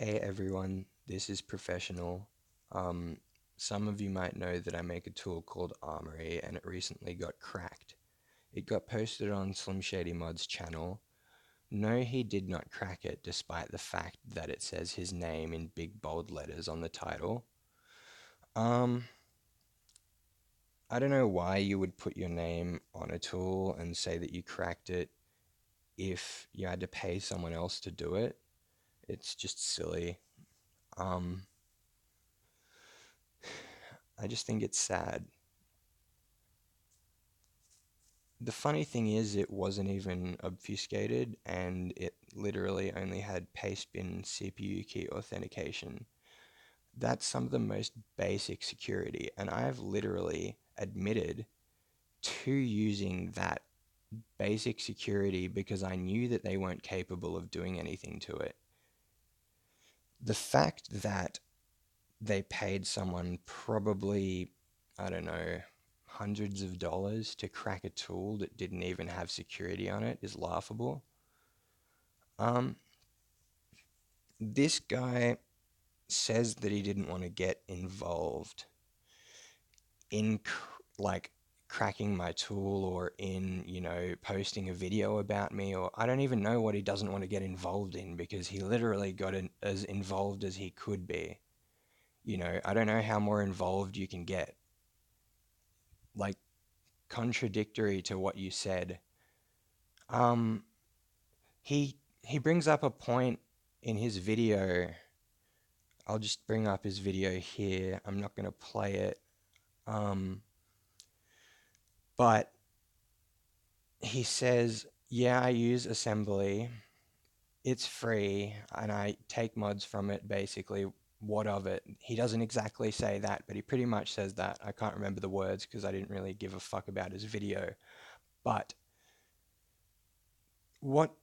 Hey everyone, this is Professional. Um, some of you might know that I make a tool called Armory and it recently got cracked. It got posted on Slim Shady Mod's channel. No, he did not crack it despite the fact that it says his name in big bold letters on the title. Um, I don't know why you would put your name on a tool and say that you cracked it if you had to pay someone else to do it. It's just silly. Um, I just think it's sad. The funny thing is, it wasn't even obfuscated and it literally only had paste bin CPU key authentication. That's some of the most basic security, and I've literally admitted to using that basic security because I knew that they weren't capable of doing anything to it. The fact that they paid someone probably, I don't know, hundreds of dollars to crack a tool that didn't even have security on it is laughable. Um, this guy says that he didn't want to get involved in like cracking my tool or in, posting a video about me, or I don't even know what he doesn't want to get involved in because he literally got as involved as he could be. I don't know how more involved you can get. Like, contradictory to what you said. Um, he brings up a point in his video. I'll just bring up his video here. I'm not going to play it. Um, but he says, yeah, I use assembly. It's free and I take mods from it basically. What of it? He doesn't exactly say that, but he pretty much says that. I can't remember the words because I didn't really give a fuck about his video. But what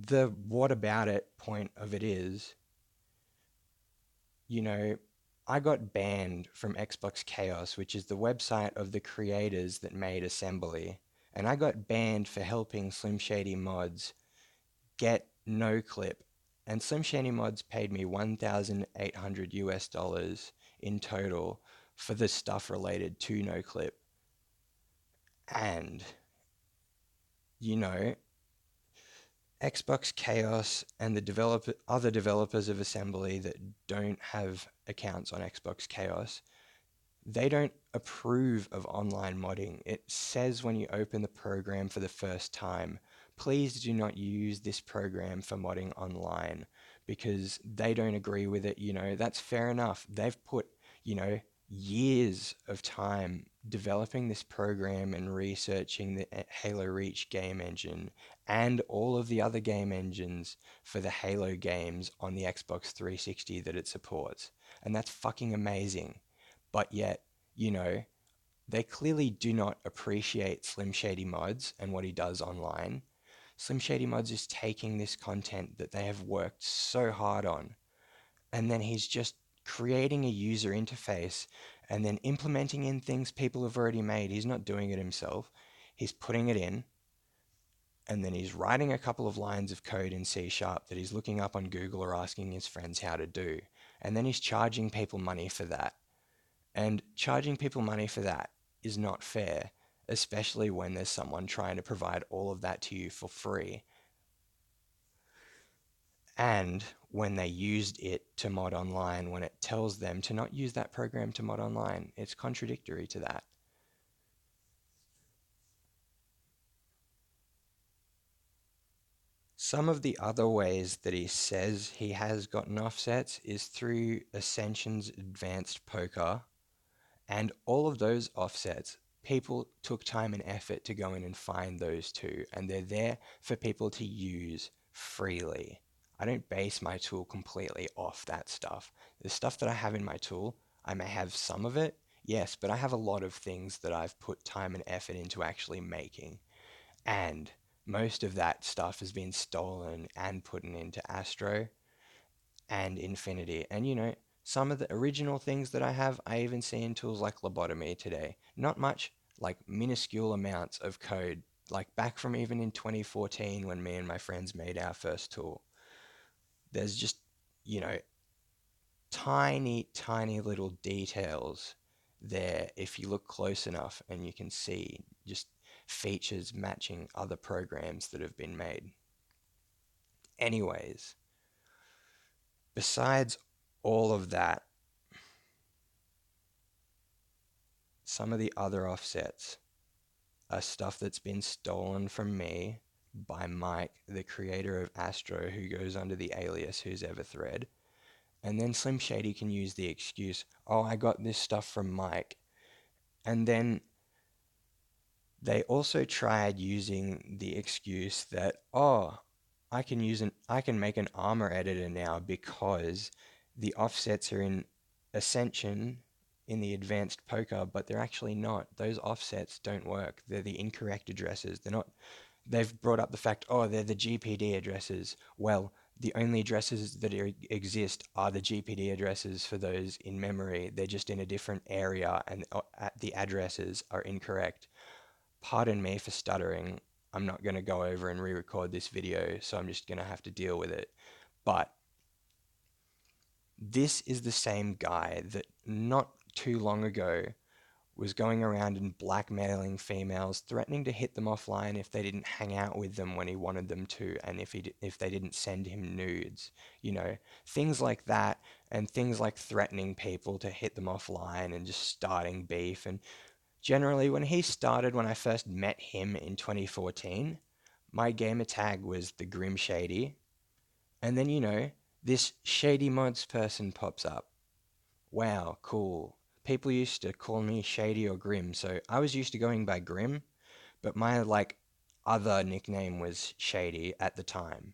the what about it point of it is, you know, I got banned from Xbox Chaos, which is the website of the creators that made Assembly, and I got banned for helping Slim Shady Mods get no clip. And Slim Shady Mods paid me 1,800 US dollars in total for the stuff related to no clip. And, you know, Xbox Chaos and the other developers of Assembly that don't have accounts on Xbox Chaos, they don't approve of online modding. It says when you open the program for the first time, please do not use this program for modding online because they don't agree with it. That's fair enough. They've put, you know, years of time developing this program and researching the Halo Reach game engine and all of the other game engines for the Halo games on the Xbox 360 that it supports. And that's fucking amazing. But yet, you know, they clearly do not appreciate Slim Shady Mods and what he does online. Slim Shady Mods is taking this content that they have worked so hard on, and then he's just creating a user interface and then implementing in things people have already made. He's not doing it himself. He's putting it in, and then he's writing a couple of lines of code in C Sharp that he's looking up on Google or asking his friends how to do. And then he's charging people money for that. And charging people money for that is not fair, especially when there's someone trying to provide all of that to you for free. And when they used it to mod online, when it tells them to not use that program to mod online, it's contradictory to that. Some of the other ways that he says he has gotten offsets is through Ascension's Advanced Poker. And all of those offsets, people took time and effort to go in and find those two, and they're there for people to use freely. I don't base my tool completely off that stuff. The stuff that I have in my tool, I may have some of it, yes, but I have a lot of things that I've put time and effort into actually making. And most of that stuff has been stolen and put into Astro and Infinity. And some of the original things that I have, I even see in tools like Lobotomy today. Not much, like minuscule amounts of code, like back from even in 2014 when me and my friends made our first tool. There's just, you know, tiny, tiny little details there if you look close enough, and you can see just features matching other programs that have been made. Anyways, besides all of that, some of the other offsets are stuff that's been stolen from me by Mike, the creator of Astro, who goes under the alias Who's Ever Thread. And then Slim Shady can use the excuse, oh, I got this stuff from Mike. And then they also tried using the excuse that, oh, I can make an armor editor now because the offsets are in Ascension in the advanced poker, but they're actually not. Those offsets don't work. They're the incorrect addresses. They've brought up the fact, oh, they're the GPD addresses. Well, the only addresses that exist are the GPD addresses for those in memory. They're just in a different area, and the addresses are incorrect. Pardon me for stuttering. I'm not going to go over and re-record this video, so I'm just going to have to deal with it. But this is the same guy that not too long ago was going around and blackmailing females, threatening to hit them offline if they didn't hang out with them when he wanted them to, and if they didn't send him nudes. You know, things like that, and things like threatening people to hit them offline and just starting beef. And generally, when I first met him in 2014, my gamer tag was the Grim Shady, and then this Shady Modz person pops up. Wow, cool. People used to call me Shady or Grim, so I was used to going by Grim, but my other nickname was Shady at the time.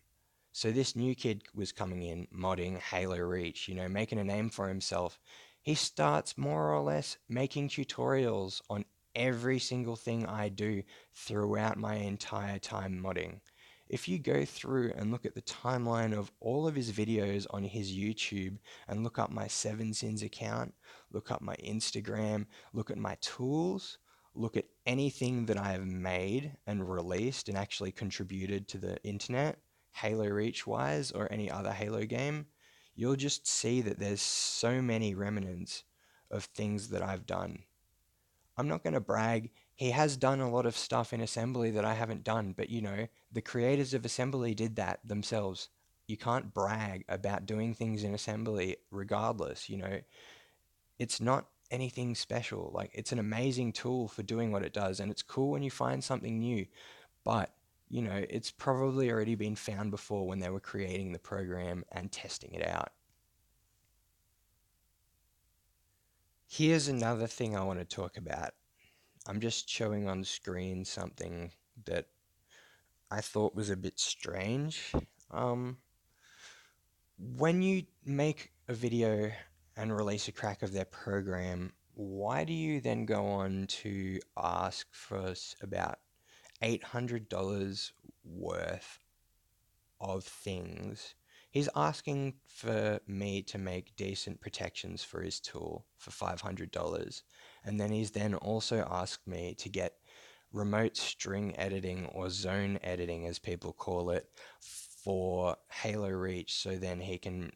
So this new kid was coming in, modding Halo Reach, making a name for himself. He starts more or less making tutorials on every single thing I do throughout my entire time modding. If you go through and look at the timeline of all of his videos on his YouTube and look up my Seven Sins account, look up my Instagram, look at my tools, look at anything that I have made and released and actually contributed to the internet, Halo Reach wise, or any other Halo game, you'll just see that there's so many remnants of things that I've done. I'm not going to brag. He has done a lot of stuff in assembly that I haven't done, but the creators of assembly did that themselves. You can't brag about doing things in assembly regardless. It's not anything special. Like, it's an amazing tool for doing what it does, and it's cool when you find something new, but it's probably already been found before when they were creating the program and testing it out. Here's another thing I want to talk about. I'm just showing on screen something that I thought was a bit strange. Um, when you make a video and release a crack of their program, why do you then go on to ask for about $800 worth of things? He's asking for me to make decent protections for his tool for $500. And then he's then also asked me to get remote string editing, or zone editing as people call it, for Halo Reach, so then he can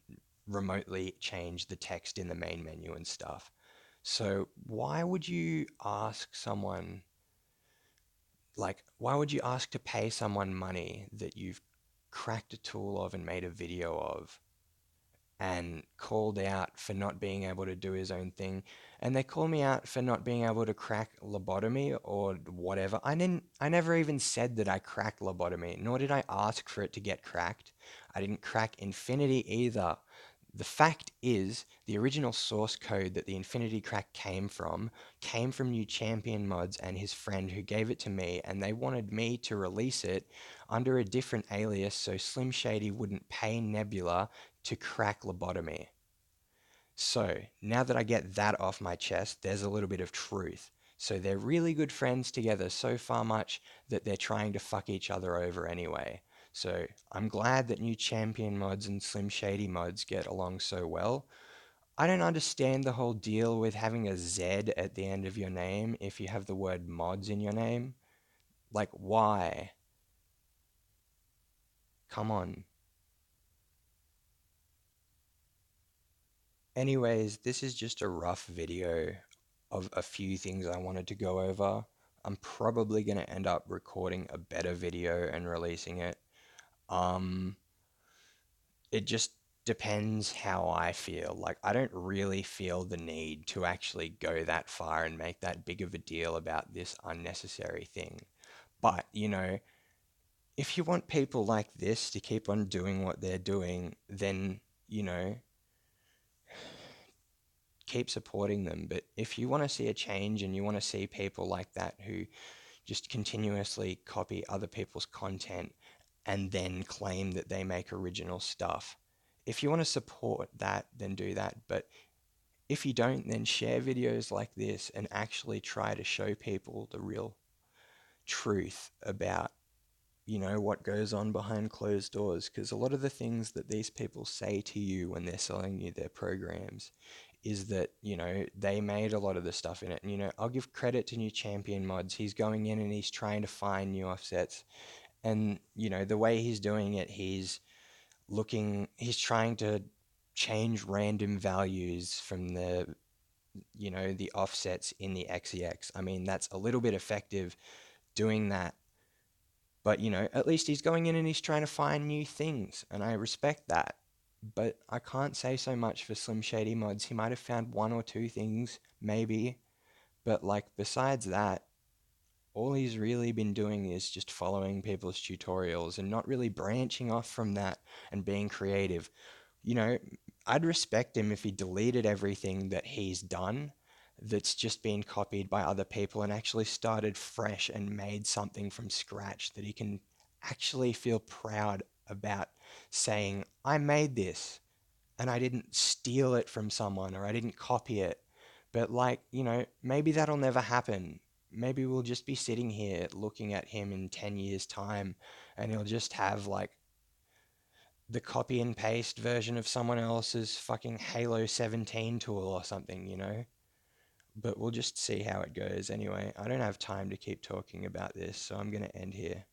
remotely change the text in the main menu and stuff. So why would you ask someone, why would you ask to pay someone money that you've cracked a tool of and made a video of, and called out for not being able to do his own thing? And they call me out for not being able to crack lobotomy or whatever. I never even said that I cracked lobotomy, nor did I ask for it to get cracked. I didn't crack Infinity either. The fact is, the original source code that the Infinity crack came from New Champion Mods and his friend, who gave it to me, and they wanted me to release it under a different alias so Slim Shady wouldn't pay Nebula to crack lobotomy. So now that I get that off my chest, there's a little bit of truth. So they're really good friends together, so far much that they're trying to fuck each other over anyway. So I'm glad that New Champion Mods and Slim Shady Mods get along so well. I don't understand the whole deal with having a Z at the end of your name if you have the word mods in your name. Like, why? Come on. Anyways, this is just a rough video of a few things I wanted to go over. I'm probably going to end up recording a better video and releasing it. Um, it just depends how I feel. Like, I don't really feel the need to actually go that far and make that big of a deal about this unnecessary thing. But, if you want people like this to keep on doing what they're doing, then, you know, keep supporting them. But if you want to see a change and you want to see people like that who just continuously copy other people's content and then claim that they make original stuff, if you want to support that, then do that. But if you don't, then share videos like this and actually try to show people the real truth about what goes on behind closed doors. Because a lot of the things that these people say to you when they're selling you their programs is that, they made a lot of the stuff in it. And, I'll give credit to New Champion Mods. He's going in and he's trying to find new offsets. And, the way he's doing it, he's trying to change random values from the offsets in the XEX. I mean, that's a little bit effective doing that. But, at least he's going in and he's trying to find new things, and I respect that. But I can't say so much for Slim Shady Mods. He might have found one or two things, maybe, but like besides that, all he's really been doing is just following people's tutorials and not really branching off from that and being creative. You know, I'd respect him if he deleted everything that he's done that's just been copied by other people and actually started fresh and made something from scratch that he can actually feel proud about saying, I made this and I didn't steal it from someone or I didn't copy it. But like, maybe that'll never happen. Maybe we'll just be sitting here looking at him in 10 years' time and he'll just have like the copy and paste version of someone else's fucking Halo 17 tool or something. But we'll just see how it goes anyway. I don't have time to keep talking about this, so I'm going to end here.